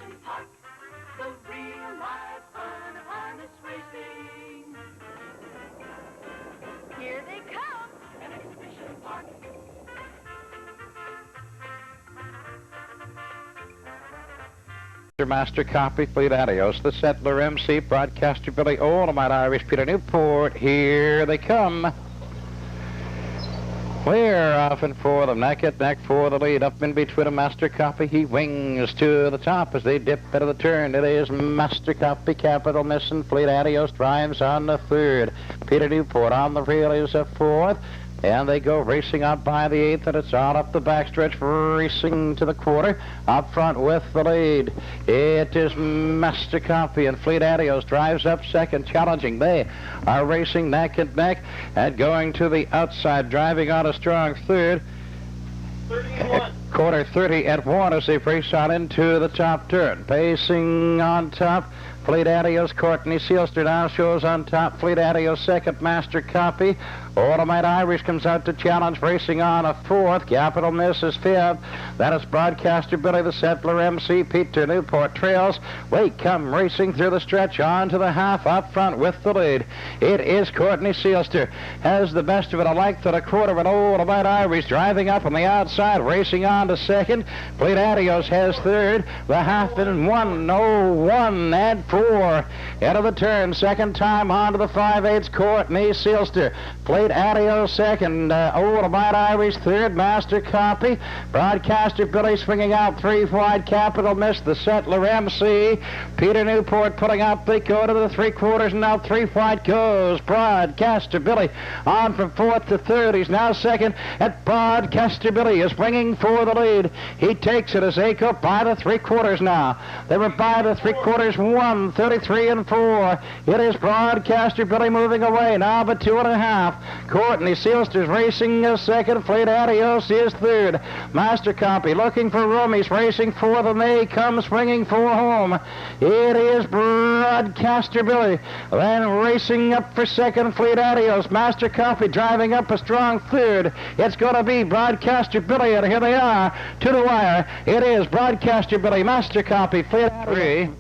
Exhibition Park, the real live fun of harness racing. Here they come, an Exhibition Park. Master Copy, Fleet Adios, the Settler MC, Broadcaster Billy, Oldemite Irish, Peter Newport, here they come. We're off and for them, neck at neck for the lead, up in between them, Master Copy, he wings to the top as they dip into the turn. It is Master Copy, Capital Miss, and Fleet Adios drives on the third. Peter Newport on the rail is a fourth. And they go racing up by the eighth, and it's all up the backstretch, racing to the quarter. Up front with the lead, it is Master Copy, and Fleet Adios drives up second, challenging. They are racing neck and neck, and going to the outside, driving on a strong third. 30-1. Quarter 30 at 1 as they race on into the top turn. Pacing on top, Fleet Adios, Courtney Sealster now shows on top. Fleet Adios second, Master Copy. Oldemite Irish comes out to challenge, racing on a fourth. Capital Miss is fifth. That is Broadcaster Billy, the Settler MC. Peter Newport trails. Wait, come racing through the stretch on to the half, up front with the lead. It is Courtney Sealster. Has the best of it, a length and a quarter, and Oldemite Irish driving up on the outside, racing on to second. Fleet Adios has third. The half in 1:01 and 4. Into the turn, second time onto the 5/8, Courtney Sealster. Fleet Adios second, Oldemite Irish third, Master Copy. Broadcaster Billy swinging out three wide, Capital Miss, the Settler MC. Peter Newport putting up, they go to the three-quarters, and now three wide goes Broadcaster Billy. On from fourth to third, he's now second, and Broadcaster Billy is bringing for the lead. He takes it as they go by the three-quarters now. They were by the three-quarters, 1:33 and 4. It is Broadcaster Billy moving away now, but 2.5. Courtney Sealster's racing is second. Fleet Adios is third. Master Copy looking for room. He's racing for them. They come swinging for home. It is Broadcaster Billy. Then racing up for second, Fleet Adios. Master Copy driving up a strong third. It's going to be Broadcaster Billy, and here they are to the wire. It is Broadcaster Billy, Master Copy, Fleet Adios.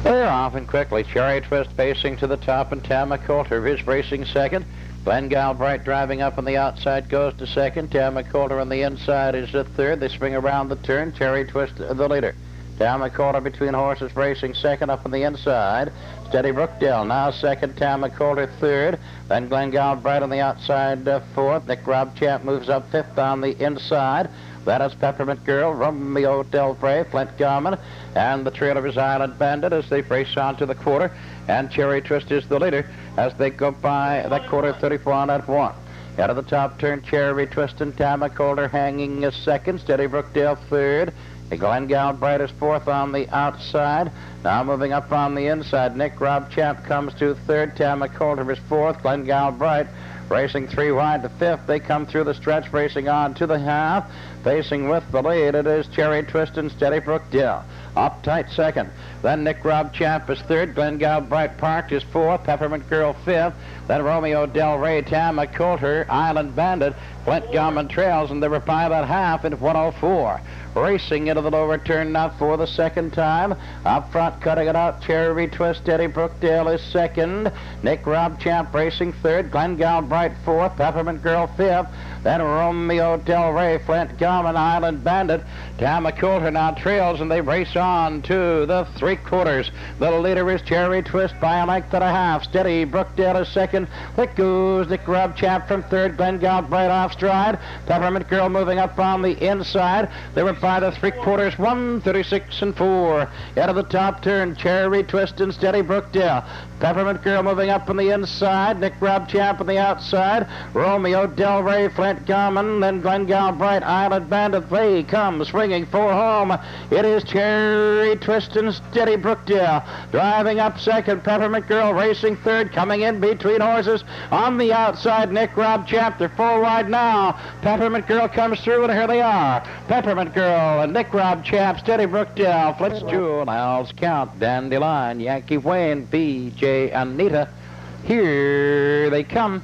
They're off and quickly. Cherry Twist facing to the top, and Tama Coulter is racing second. Glenn Galbraith driving up on the outside goes to second. Tama Coulter on the inside is the third. They swing around the turn. Cherry Twist the leader. Tama Coulter between horses racing second up on the inside. Steady Brookdale now second. Tama Coulter third. Then Glenn Galbraith on the outside fourth. Nick Robchamp moves up fifth on the inside. That is Peppermint Girl, Romeo Del Rey, Flint Garmin, and the trail of his Island Bandit as they race on to the quarter. And Cherry Twist is the leader as they go by that quarter 34 at 1. Out of the top turn, Cherry Twist and Tama Coulter hanging as second. Steady Brookdale third. Glenn Galbraith is fourth on the outside. Now moving up on the inside, Nick Robchamp comes to third. Tama Coulter is fourth. Glenn Galbraith racing three wide to fifth. They come through the stretch, racing on to the half. Facing with the lead, it is Cherry Twist and Steady Brookdale. Up tight second. Then Nick Robchamp is third. Glenn Galbraith Park is fourth. Peppermint Girl fifth. Then Romeo Del Rey, Tama Coulter, Island Bandit, Flint Garmin trails, and they were by that half in 1:04. Racing into the lower turn now for the second time. Up front, cutting it out, Cherry Twist, Steady Brookdale is second. Nick Robchamp racing third. Glenn Galbraith fourth. Peppermint Girl fifth. Then Romeo Del Rey, Flint Garmin, Island Bandit. Tama Coulter now trails, and they race on to the three-quarters. The leader is Cherry Twist by a length and a half. Steady Brookdale is second. There goes Nick Robchamp from third. Glenn Galbraith off stride. Peppermint Girl moving up on the inside. They were by the three-quarters, 1:36 and 4. Out of the top turn, Cherry Twist and Steady Brookdale. Peppermint Girl moving up on the inside. Nick Robchamp on the outside. Romeo Del Rey, Flint Garmin, then Glenn Galbraith, Island Bandit. They come swinging for home. It is Cherry Twist and Steady Brookdale driving up second. Peppermint Girl racing third, coming in between horses. On the outside, Nick Robchamp. They're four wide now. Peppermint Girl comes through, and here they are. Peppermint Girl and Nick Robchamp, Steady Brookdale, Flint's Jewel, Al's Count, Dandelion, Yankee Wayne, B.J. Anita. Here they come.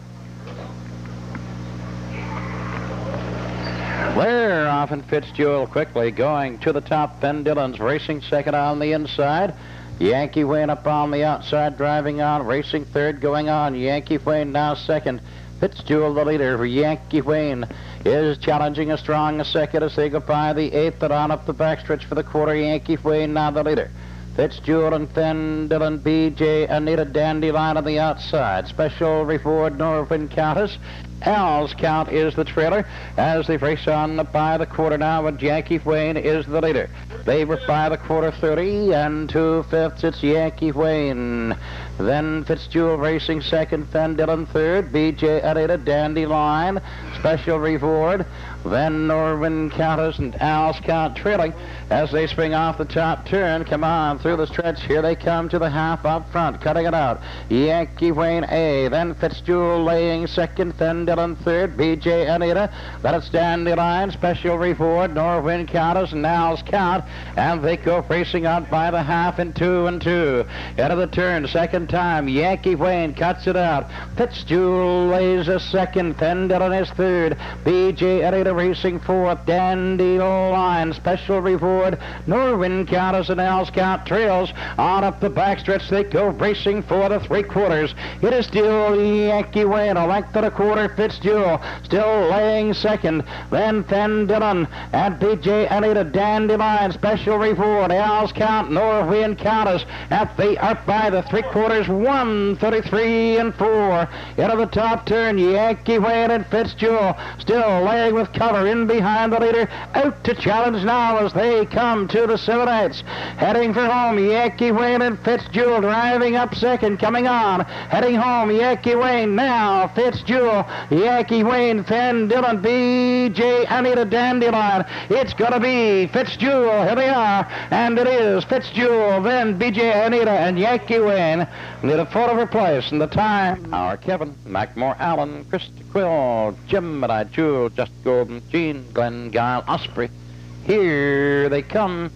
They're off, and Fitzgerald quickly going to the top. Ben Dillon's racing second on the inside. Yankee Wayne up on the outside, driving on, racing third, going on. Yankee Wayne now second. Fitzgerald the leader. Yankee Wayne is challenging a strong second as they go by the eighth and on up the backstretch for the quarter. Yankee Wayne now the leader. Fitzgerald and Ben Dillon, B.J. Anita Dandelion on the outside. Special Reward Norwin Countess. Al's Count is the trailer as they race on by the quarter now, and Yankee Wayne is the leader. They were by the quarter 30 and 2/5. It's Yankee Wayne. Then Fitzgerald racing second, Ben Dillon third, B.J. Anita Dandelion, Special Reward. Then Norwin Countess and Al's Count trailing as they swing off the top turn. Come on through the stretch. Here they come to the half up front, cutting it out. Yankee Wayne A. Then Fitzgerald laying second, Ben Dillon third, B.J. Anita. Then it's Dandelion, Special Reward, Norwin Countess and Al's Count. And they go racing out by the half in 2 and 2. Into the turn, second time. Yankee Wayne cuts it out. Fitzgerald lays a second, Ben Dillon is third, B.J. Anita racing fourth, Dandelion, Special Reward, Norwin Countess and Al's Count trails on up the backstretch. They go racing for the 3/4. It is still Yankee Wayne, a length and a quarter. Fitzgerald still laying second. Then Ben Dillon and B.J. Anita Dandelion, Special Reward, Al's Count, Norwin Countess. And they are by the 3/4, 1:33 and 4. Into the top turn, Yankee Wayne and Fitzgerald still laying with cover in behind the leader. Out to challenge now as they come to the 7/8. Heading for home, Yankee Wayne and Fitzgerald driving up second, coming on. Heading home, Yankee Wayne now, Fitzgerald, Yankee Wayne, Ben Dillon, B.J. Anita Dandelion. It's going to be Fitzgerald. Here they are, and it is Fitzgerald, then B.J. Anita and Yankee Wayne. Need a photo of place and the time. Our Kevin, Macmore Allen, Krista Quill, Jim and I, Jewel, Just Golden, Jean, Glenn, Guile, Osprey. Here they come.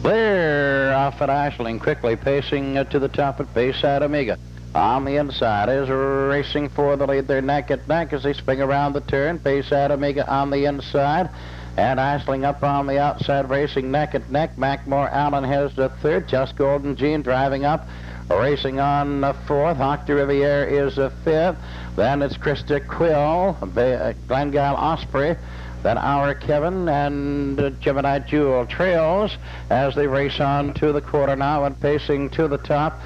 They're off at Ashling, quickly pacing to the top at Bayside Omega. On the inside is racing for the lead. They're neck and neck as they swing around the turn. Bayside Omega on the inside. And Ashling up on the outside, racing neck and neck. Macmore Allen has the third. Just Golden Jean driving up. Racing on the fourth. Hawk de Riviere is the fifth. Then it's Krista Quill, Glengyle Osprey. Then our Kevin and Gemini Jewel trails as they race on to the quarter now and pacing to the top.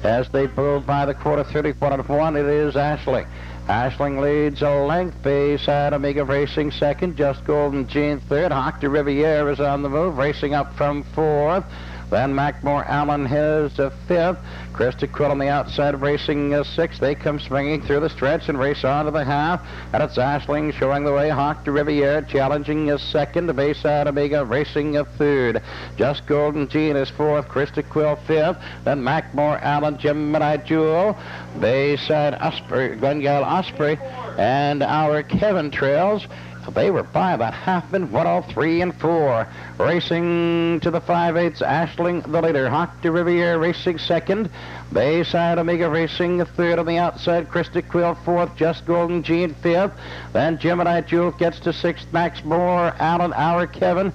As they move by the quarter 31 and 1, it is Ashling. Ashling leads a length. Bayside Omega racing second. Just Golden Jean third. Hawk de Riviere is on the move, racing up from fourth. Then Macmore Allen has a fifth. Krista Quill on the outside racing sixth. They come swinging through the stretch and race on to the half. And it's Ashling showing the way. Hawk de Riviere challenging a second. Bayside Omega racing a third. Just Golden Jean is fourth. Krista Quill fifth. Then Macmore Allen, Gemini Jewel, Bayside Osprey, Glengyle Osprey, and our Kevin trails. They were by about half in 1:03 and 4. Racing to the 5/8, Ashling the leader. Hawk de Riviere racing second. Bayside Omega racing third on the outside. Krista Quill fourth. Just Golden Jean fifth. Then Gemini Jewel gets to sixth. Max Moore, Allen, our Kevin,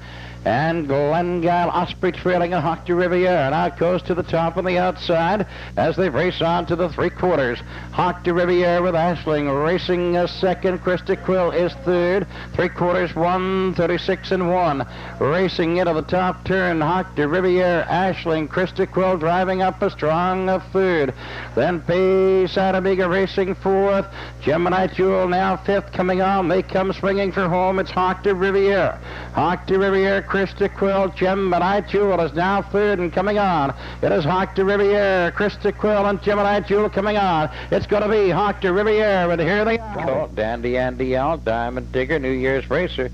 and Glengyle Osprey trailing a Hawk de Riviere. Now it goes to the top on the outside as they race on to the 3/4. Hawk de Riviere with Ashling racing a second. Krista Quill is third. 3/4, 1:36 and 1. Racing into the top turn, Hawk de Riviere, Ashling, Krista Quill driving up a strong third. Then Bayside Omega racing fourth. Gemini Jewel now fifth, coming on. They come swinging for home. It's Hawk de Riviere. Hawk de Riviere, Krista Quill, Gemini Jewel is now third and coming on. It is Hawk de Riviere, Krista Quill, and Gemini Jewel coming on. It's going to be Hawk de Riviere, and here they are. Dandy Andy L, Diamond Digger, New Year's Racer,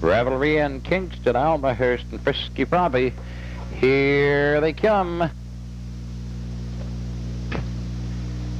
Revelry in Kingston, Almahurst, and Frisky Robbie. Here they come.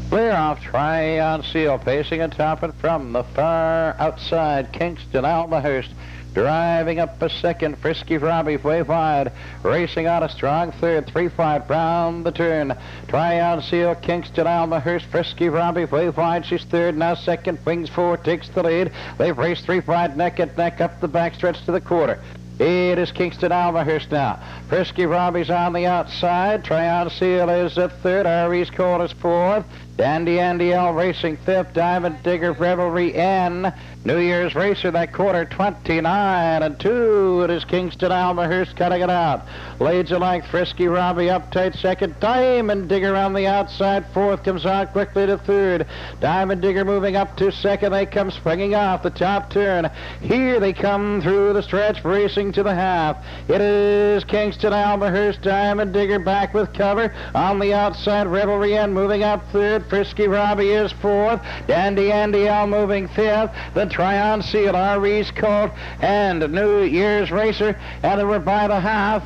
Clear off, Try on Seal, pacing atop and from the far outside, Kingston, Almahurst. Driving up a second, Frisky Robbie way wide. Racing on a strong third, 3-5 round the turn. Tryon Seal, Kingston Almahurst, Frisky Robbie way wide. She's third, now second. Wings 4 takes the lead. They've raced 3-5 neck and neck up the backstretch to the quarter. It is Kingston Almahurst now. Frisky Robbie's on the outside. Tryon Seal is at third. R.E.'s Colt is fourth. Dandy Andy L racing fifth. Diamond Digger Revelry N. New Year's Racer that quarter 29-2. It is Kingston Almahurst cutting it out. Leads alike Frisky Robbie up tight second. Diamond Digger on the outside. Fourth comes out quickly to third. Diamond Digger moving up to second. They come springing off the top turn. Here they come through the stretch racing to the half. It is Kingston Almahurst. Diamond Digger back with cover. On the outside Revelry N moving up third. Frisky Robbie is fourth. Dandy Andy L moving fifth. The Tryon Seal, R.E.'s Colt, and New Year's Racer, and we're by the half.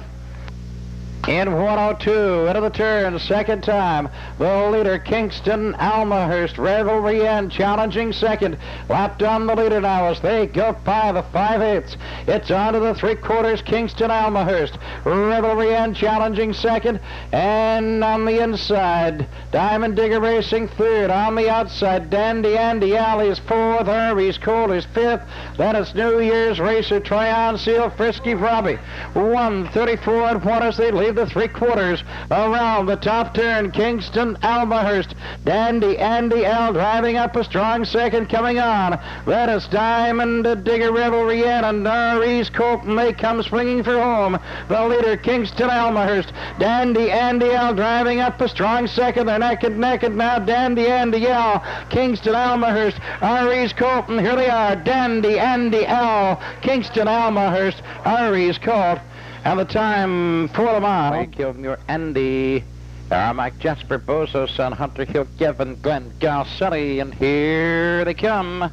In 102, into the turn, second time. The leader, Kingston Almahurst. Revelry N challenging second. Lapped on the leader now as they go by the 5/8. It's on to the 3/4, Kingston Almahurst. Revelry N challenging second. And on the inside, Diamond Digger racing third. On the outside, Dandy Andy Alley is fourth. R.E.'s Colt is fifth. Then it's New Year's Racer, Tryon Seal, Frisky Robbie. 1:34 as they leave the 3/4 around the top turn. Kingston Almahurst. Dandy Andy L driving up a strong second coming on. That is Diamond Digger Revelry N and R.E.'s Colt, and they come swinging for home. The leader, Kingston Almahurst. Dandy Andy L driving up a strong second. They're neck and neck, and now Dandy Andy L, Kingston Almahurst, R.E.'s Colt, and here they are. Dandy Andy L, Kingston Almahurst, R.E.'s Colt. And the time for the mile. Kilmure Andy, Mike Jasper, Bozo's son, Hunter Hill, Gavin, Glenn, Galsani, and here they come.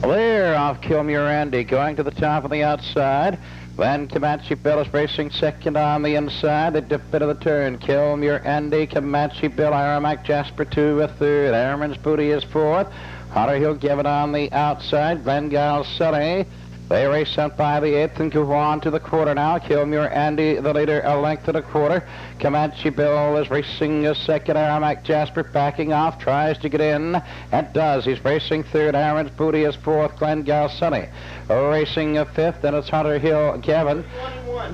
They're off Kilmure Andy, going to the top of the outside. Then Comanche Bill is racing second on the inside. They dip into the turn. Kilmure Andy, Comanche Bill, Mike Jasper 2 a third. Airman's Booty is fourth. Hunter Hill, Gavin on the outside. Glenn Galsani. They race out by the 8th and go on to the quarter now. Kilmure Andy, the leader, a length and a quarter. Comanche Bill is racing a second. Mike Jasper backing off, tries to get in, and does. He's racing third. Aaron's Booty is fourth. Glenn Galsani racing a fifth, and it's Hunter Hill Gavin.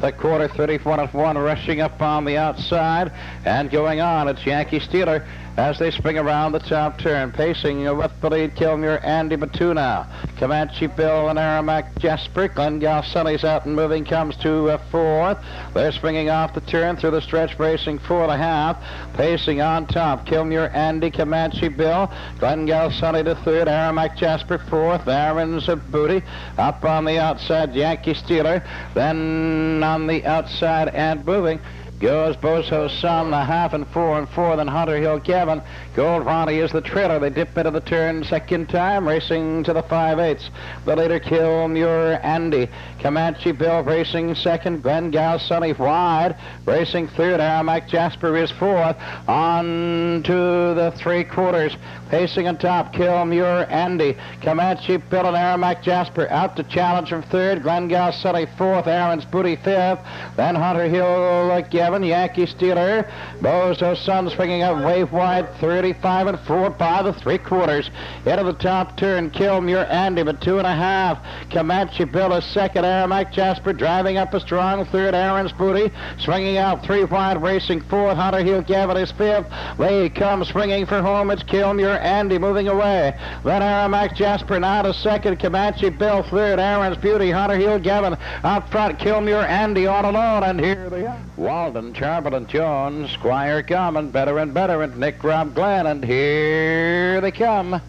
The quarter 31-1 rushing up on the outside, and going on, it's Yankee Steeler as they spring around the top turn. Pacing with the lead, Kilmure Andy Batu now. Comanche Bill and Aramac Jasper. Glenn Galsani's out and moving, comes to fourth. They're springing off the turn through the stretch, racing 4.5. Pacing on top, Kilmure Andy, Comanche Bill. Glenn Galsani to third, Aramac Jasper fourth. Aaron's Booty up on the outside, Yankee Steeler. Then on the outside and moving goes Bozo's son, the half, and 4-4, then Hunter Hill Gavin. Gold Ronnie is the trailer. They dip into the turn second time, racing to the 5/8. The leader, Kilmure Andy. Comanche Bill racing second. Glenn Galsani wide. Racing third. Aramac Jasper is fourth. On to the 3/4. Pacing on top, Kilmure Andy. Comanche Bill and Aramac Jasper out to challenge from third. Glenn Galsani fourth. Aaron's Booty fifth. Then Hunter Hill Gavin. Yankee Steeler. Bozo's son swinging up way wide, 35-4 by the 3/4. Into the top turn, Kilmure Andy, but 2.5. Comanche Bill is second. Aramac Jasper driving up a strong third. Aaron's Booty swinging out 3 wide, racing fourth. Hunter Hill Gavin is fifth. They come swinging for home. It's Kilmure Andy moving away. Then Aramac Jasper now to second. Comanche Bill third. Aaron's Beauty. Hunter Hill Gavin up front. Kilmure Andy all alone, and here they are. Walden, Charbel, Jones, Squire Garman, Better and Nick, Rob, Glenn, and here they come.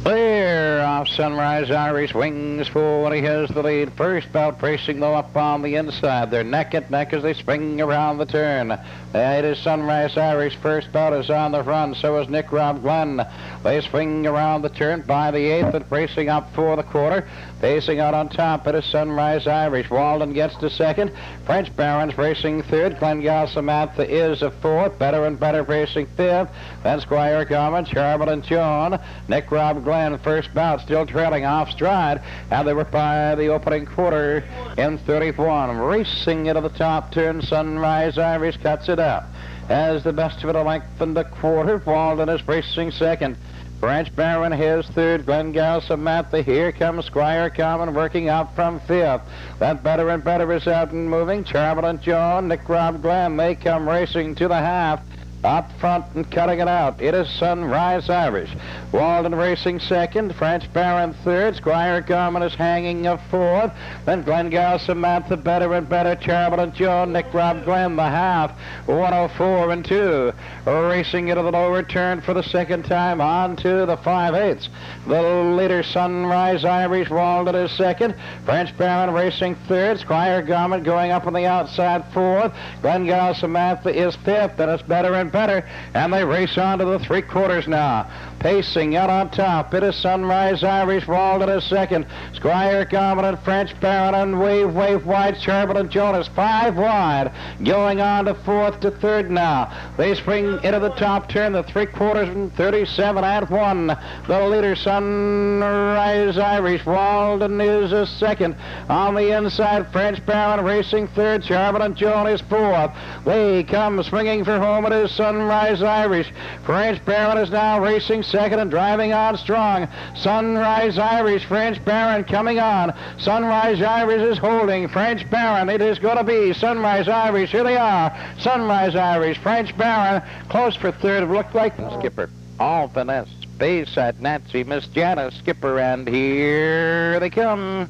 Clear off. Sunrise Irish wings forward. He has the lead. First bout racing though up on the inside. They're neck and neck as they swing around the turn. It is Sunrise Irish. First bout is on the run. So is Nick Rob Glenn. They swing around the turn by the eighth and racing up for the quarter. Facing out on top, it is Sunrise Irish. Walden gets to second. French Barons racing third. Glengale Samantha is a fourth. Better and Better racing fifth. Then Squire Garment, Charbel and John. Nick Rob Glenn, first bout, still trailing off stride. And they were by the opening quarter in 31. Racing into the top turn, Sunrise Irish cuts it out. As the best of it a length and a quarter, Walden is racing second. French Baron his third. Glengale Samantha. Here comes Squire Common working out from fifth. That Better and Better is out and moving. Charbel and John, Nick Rob Glenn, they come racing to the half. Up front and cutting it out, it is Sunrise Irish. Walden racing second, French Baron third, Squire Garment is hanging a fourth, then Glengale Samantha, Better and Better, Charbel and John, Nick Rob Glenn, the half, 104 and 2. Racing into the lower turn for the second time, on to the 5/8. The leader, Sunrise Irish. Walden is second, French Baron racing third, Squire Garment going up on the outside fourth, Glengale Samantha is fifth, and it's Better and Better, and they race on to the three-quarters now. Pacing out on top, it is Sunrise Irish. Walden is second. Squire Garment and French Baron and wave wide. Charbel and Jonas 5 wide. Going on to fourth to third now. They spring into the top turn, the three-quarters and 37 and 1. The leader, Sunrise Irish. Walden is a second. On the inside, French Baron racing third. Charbel and Jonas fourth. They come swinging for home. It is Sunrise Irish. French Baron is now racing second and driving on strong. Sunrise Irish, French Baron coming on. Sunrise Irish is holding. French Baron, it is going to be Sunrise Irish. Here they are. Sunrise Irish, French Baron, close for third. It looked like Skipper. All finesse. Bayside Nancy, Miss Janice, Skipper, and here they come.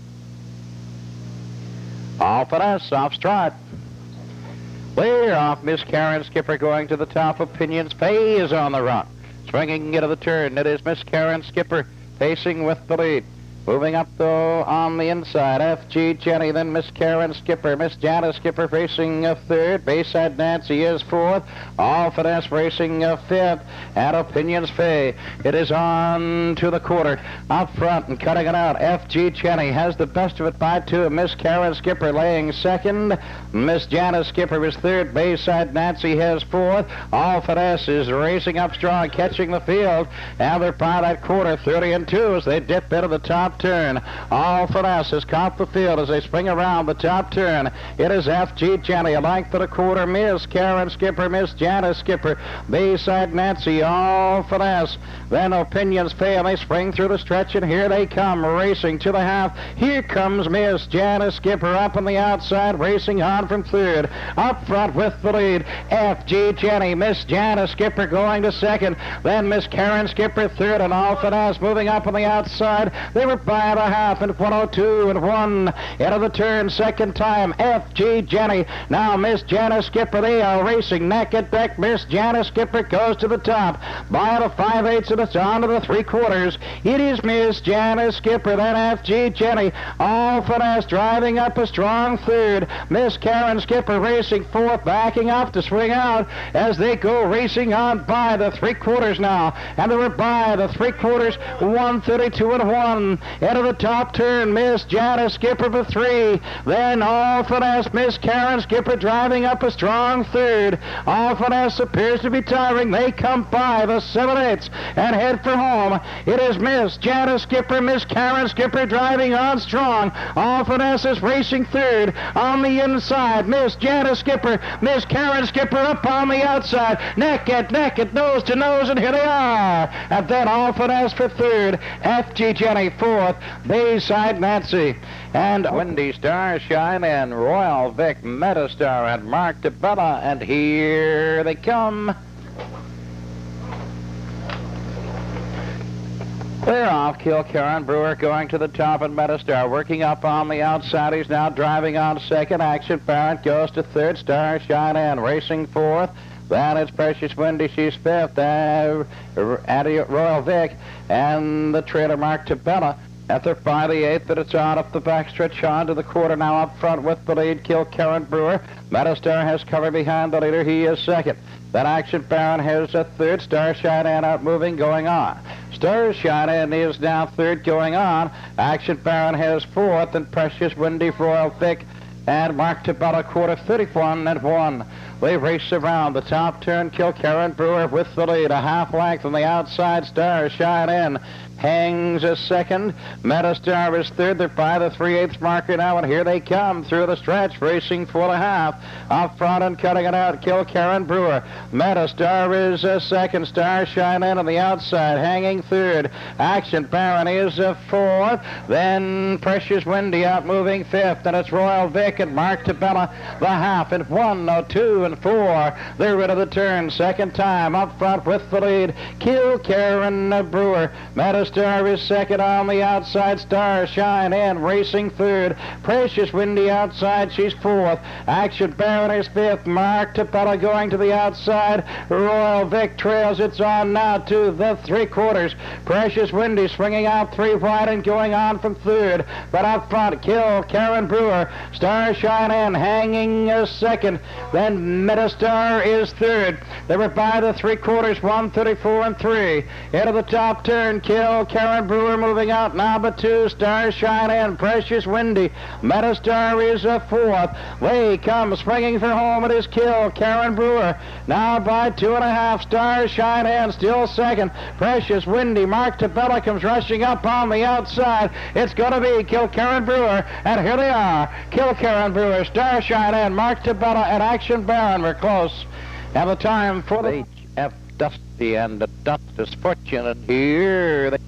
All finesse, off stride. Clear off, Miss Karen Skipper going to the top. Opinions Pay is on the run. Swinging into the turn, it is Miss Karen Skipper pacing with the lead. Moving up, though, on the inside, F.G. Jenny, then Miss Karen Skipper. Miss Janice Skipper racing a third. Bayside Nancy is fourth. All Finesse racing a fifth. And Opinions Fay. It is on to the quarter. Out front and cutting it out. F.G. Jenny has the best of it by 2. Miss Karen Skipper laying second. Miss Janice Skipper is third. Bayside Nancy has fourth. All Finesse is racing up strong, catching the field. And they're by that quarter, 30 and 2 as they dip into the top turn. All Finesse has caught the field as they spring around the top turn. It is F.G. Jenny, a length and a quarter. Miss Karen Skipper, Miss Janice Skipper, Bayside Nancy, All Finesse. Then Opinions Fail. They spring through the stretch, and here they come, racing to the half. Here comes Miss Janice Skipper up on the outside, racing on from third. Up front with the lead, F.G. Jenny, Miss Janice Skipper going to second. Then Miss Karen Skipper third, and All Finesse moving up on the outside. They were by the half and 102 and 1 into the turn second time. F.G. Jenny. Now Miss Janice Skipper. They are racing neck and neck. Miss Janice Skipper goes to the top. By the 5/8 and it's on to the three-quarters. It is Miss Janice Skipper. Then F.G. Jenny. All Finesse driving up a strong third. Miss Karen Skipper racing fourth, backing up to swing out as they go racing on by the three-quarters now. And they were by the three-quarters, 132 and 1. Into the top turn, Miss Janice Skipper for 3. Then All Finesse, Miss Karen Skipper driving up a strong third. All Finesse appears to be tiring. They come by the 7/8 and head for home. It is Miss Janice Skipper, Miss Karen Skipper driving on strong. All Finesse is racing third. On the inside, Miss Janice Skipper, Miss Karen Skipper up on the outside. Neck and nose to nose, and here they are. And then All Finesse for third. F.G. Jenny fourth. Bayside Nancy and Windy Starshine and Royal Vic Metastar and Mark DeBella, and here they come. They're off. Kilcairn Brewer going to the top, and Metastar working up on the outside. He's now driving on second. Action Barrett goes to third. Starshine and racing fourth. Then it's Precious Wendy, she's fifth. Royal Vic and the trailer Mark Tabella. At the 5/8 that it's on up the backstretch on to the quarter now up front with the lead. Kilkerran Brewer. Metastar has cover behind the leader. He is second. Then Action Baron has a third. Starshine and out moving going on. Starshine and is now third going on. Action Baron has fourth and Precious Wendy, Royal Vic and Mark Tabella quarter 31-1. They race around the top turn. Kilkerran Brewer with the lead. A half length on the outside. Starshine in hangs a second. Metastar is third. They're by the 3/8 marker now, and here they come through the stretch, racing for the half. Up front and cutting it out, Kilkerran Brewer. Metastar is a second. Starshine in on the outside, hanging third. Action Baron is a fourth. Then Precious Wendy out moving fifth, and it's Royal Vic and Mark Tabella the half in 1, 2, and 4. They're rid of the turn. Second time up front with the lead. Kilkerran Brewer. Metastar is second on the outside. Starshine in racing third. Precious Wendy outside. She's fourth. Action Baron is fifth. Mark Tabella going to the outside. Royal Vic trails. It's on now to the 3/4. Precious Wendy swinging out 3 wide and going on from third. But up front, Kilkerran Brewer. Starshine in hanging a second. Then Metastar is third. They were by the 3/4, 1:34-3. Into the top turn, Kilkerran Brewer moving out number 2. Starshine in Precious Wendy. Metastar is a fourth. They come springing for home. It is Kilkerran Brewer. Now by 2.5. Starshine in still second. Precious Wendy. Mark Tabella comes rushing up on the outside. It's going to be Kilkerran Brewer, and here they are. Kilkerran Brewer, Starshine in, Mark Tabella, and Action Baron. We're close. And the time for the H.F. Dusty and the Dust's Fortune, and here they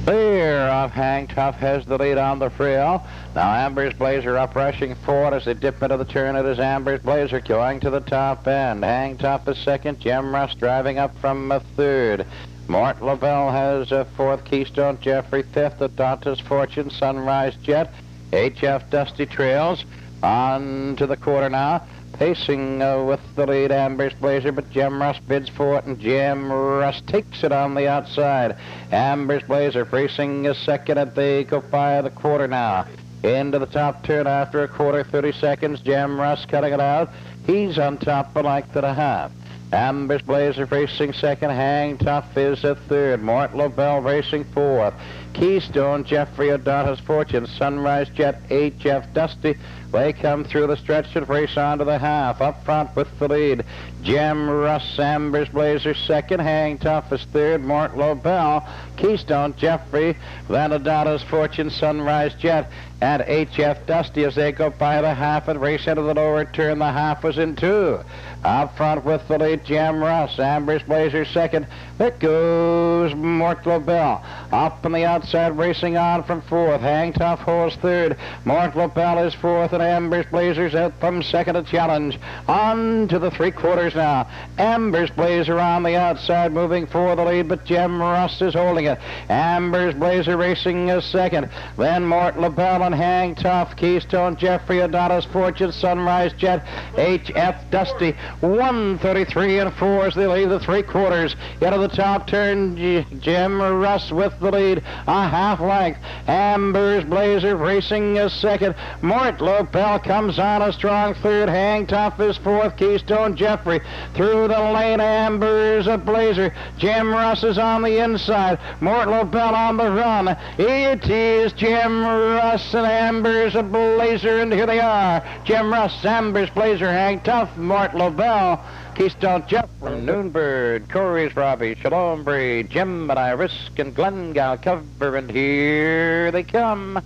Clear off Hang Tough has the lead on the trail. Now Amber's Blazer up rushing forward as they dip into the turn. It is Amber's Blazer going to the top end. Hang Tough is second. Jim Russ driving up from a third. Mort Lavelle has a fourth. Keystone Jeffrey fifth. The Dante's Fortune, Sunrise Jet. H.F. Dusty trails on to the quarter now. Pacing with the lead, Amber's Blazer, but Jim Russ bids for it, and Jim Russ takes it on the outside. Amber's Blazer racing a second, and they go by the quarter now. Into the top turn after a quarter, 30 seconds. Jim Russ cutting it out. He's on top for like to the half. Amber's Blazer racing second. Hang Tough is a third. Mort Lobel racing fourth. Keystone Jeffrey Adanta's Fortune, Sunrise Jet, H.F. Dusty. They come through the stretch and race on to the half. Up front with the lead, Jim Russ. Amber's Blazer second. Hang Tough is third. Mort Lobel. Keystone Jeffrey. Then Adanta's Fortune, Sunrise Jet, and H.F. Dusty as they go by the half and race into the lower turn. The half was in 2. Up front with the lead, Jim Russ. Amber's Blazer second. There goes Mort Lobel. Up on the outside, racing on from fourth. Hang Tough holds third. Mort Lobel is fourth, and Amber's Blazer's out from second to challenge. On to the 3/4 now. Amber's Blazer on the outside, moving for the lead, but Jim Russ is holding it. Amber's Blazer racing a second. Then Mort Lobel and Hang Tough. Keystone Jeffrey, Adanta's Fortune, Sunrise Jet, H.F. Dusty. 1:33-4 as they leave the 3/4. Into the top turn, Jim Russ with the lead. A half length. Amber's Blazer racing a second. Mort Lobel comes on a strong third. Hang Tough is fourth. Keystone Jeffrey through the lane. Amber's a Blazer. Jim Russ is on the inside. Mort Lobel on the run. It is Jim Russ and Amber's a Blazer, and here they are. Jim Russ, Amber's Blazer, Hang Tough, Mort Lobel, Keystone Jeff from Noonbird, Corey's Robbie, Shalom Breed, Jim and Iris, and Glengale cover, and here they come.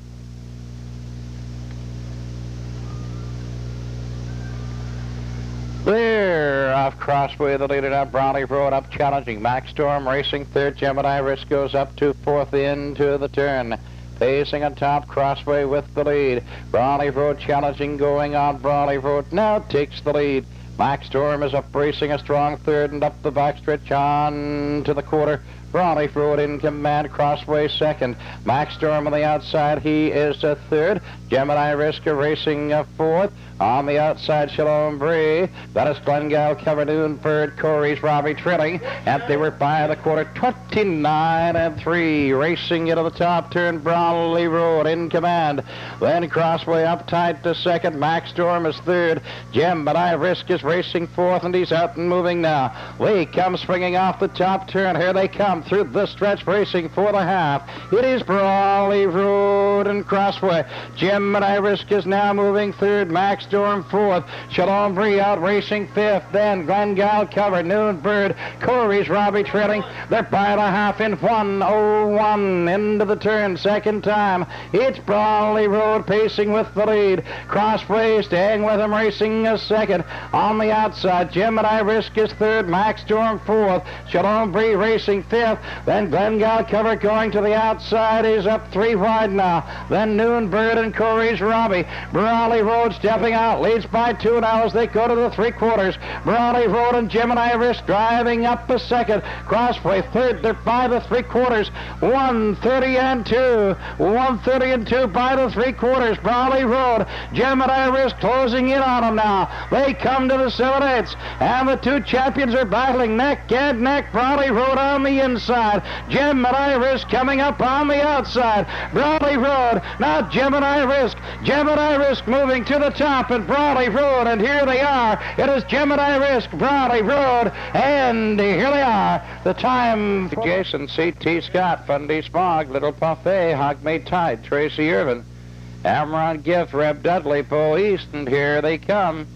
There, off Crossway, the leader now, Brawley Road up challenging. Max Storm racing third. Gemini Risk goes up to fourth into the turn. Pacing on top, Crossway with the lead. Brawley Road challenging, going on. Brawley Road now takes the lead. Max Storm is up racing a strong third, and up the backstretch on to the quarter. Brawley Road in command. Crossway second. Max Storm on the outside. He is a third. Gemini Risk racing a fourth. On the outside, Shalom Bree. That is Glengale, Cover Noonbird, Corey's Robbie trailing. And they were by the quarter, 29-3. Racing into the top turn, Brawley Road in command. Then Crossway up tight to second. Max Storm is third. Gemini Risk is racing fourth, and he's out and moving now. Lee comes springing off the top turn. Here they come through the stretch, racing for the half. It is Brawley Road and Crossway. Gemini Risk is now moving third. Max Storm fourth. Shalom Bree out racing fifth. Then Glengale Cover, Noonbird, Corey's Robbie trailing. They're by the half in 1:01 into the turn. Second time. It's Brawley Road pacing with the lead. Crossway staying with him, racing a second. On the outside, Gemini Risk is third. Max Storm fourth. Shalom Bree racing fifth. Then Glengale Cover going to the outside is up 3 wide now. Then Noonbird and Corey's Robbie. Brawley Road stepping out, leads by 2 now as they go to the 3/4. Brawley Road and Gemini Risk driving up a second. Crossway third, they're by the 3/4. 1:30-2. 1:30-2 by the 3/4. Brawley Road, Gemini Risk closing in on them now. They come to the 7/8, and the two champions are battling neck and neck. Brawley Road on the inside. Gemini Risk coming up on the outside. Brawley Road, now Gemini Risk. Gemini Risk moving to the top and Brawley Road, and here they are. It is Gemini Risk, Brawley Road, and here they are. The time for Jason, C.T. Scott, Fundy Smog, Little Buffet, Hogmeade Tide, Tracy Irvin, Amron Gift, Reb Dudley, Bo East, and here they come.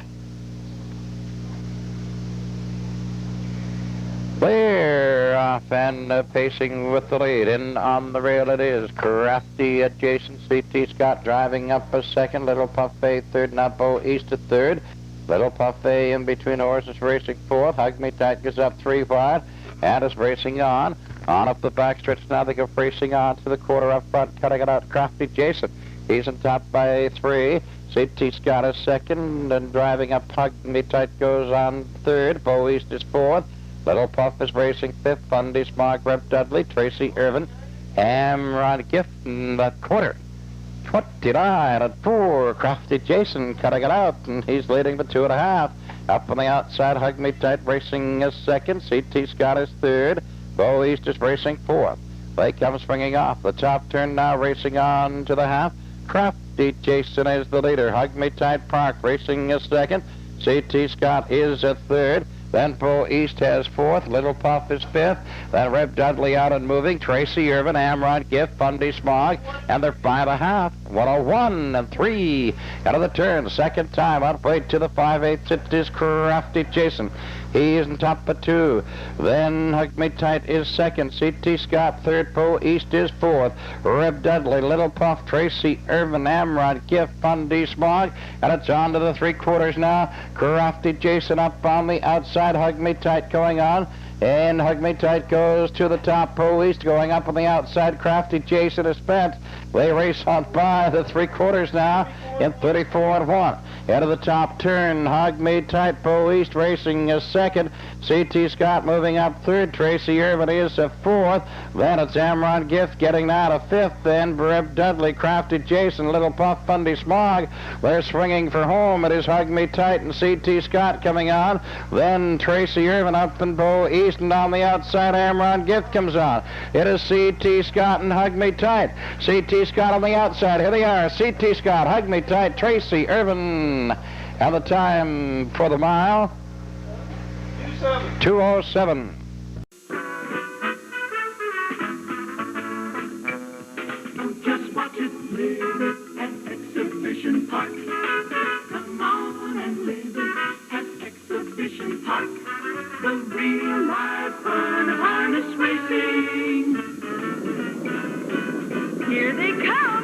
Clear off and pacing with the lead. In on the rail it is. Crafty adjacent. C.T. Scott driving up a second. Little Buffet third. Now Bo East a third. Little Buffet in between horses racing fourth. Hogmeade Tide goes up 3 wide and is racing on. On up the backstretch now. They go racing on to the quarter up front. Cutting it out. Crafty Jason. He's on top by 3. C.T. Scott is second. And driving up Hogmeade Tide goes on third. Bo East is fourth. Little Puff is racing fifth. Fundy Smog, Reb Dudley, Tracy Irvin, Amron Gift in the quarter. 29-4. Crafty Jason cutting it out, and he's leading the 2.5. Up on the outside, Hogmeade Tide racing is second. C.T. Scott is third. Bo East is racing fourth. They come springing off. The top turn now racing on to the half. Crafty Jason is the leader. Hogmeade Tide Park racing is second. C.T. Scott is a third. Then Bo East has fourth. Little Puff is fifth. Then Reb Dudley out and moving. Tracy Irvin, Amron Gift, Fundy Smog, and they're 5.5. 1:01-3 out of the turn. Second time out way to the 5/8. It is Crafty Jason. He is in top of 2. Then Hogmeade Tide is second. C.T. Scott third. Bo East is fourth. Reb Dudley, Little Puff, Tracy Irvin, Amron Gift, Fundy Smog, and it's on to the 3/4 now. Crafty Jason up on the outside. Hogmeade Tide going on. And Hogmeade Tide goes to the top. Bo East going up on the outside. Crafty Jason is spent. They race on by the 3/4 now in 34-1. Out of the top turn, Hogmeade Tide, Bo East racing is second. C.T. Scott moving up third. Tracy Irvin is a fourth. Then it's Amron Gift getting now to fifth. Then Reb Dudley, Crafty Jason, Little Puff, Fundy Smog. They're swinging for home. It is Hogmeade Tide and C.T. Scott coming on. Then Tracy Irvin up and Bo East, and on the outside, Amron Gift comes on. It is C.T. Scott and Hogmeade Tide. C.T. Scott on the outside. Here they are. C.T. Scott, Hogmeade Tide, Tracy Irvin. And the time for the mile, 2:07. Just watch it, live it at Exhibition Park. Come on and live it at Exhibition Park. The real live fun of harness racing. Here they come.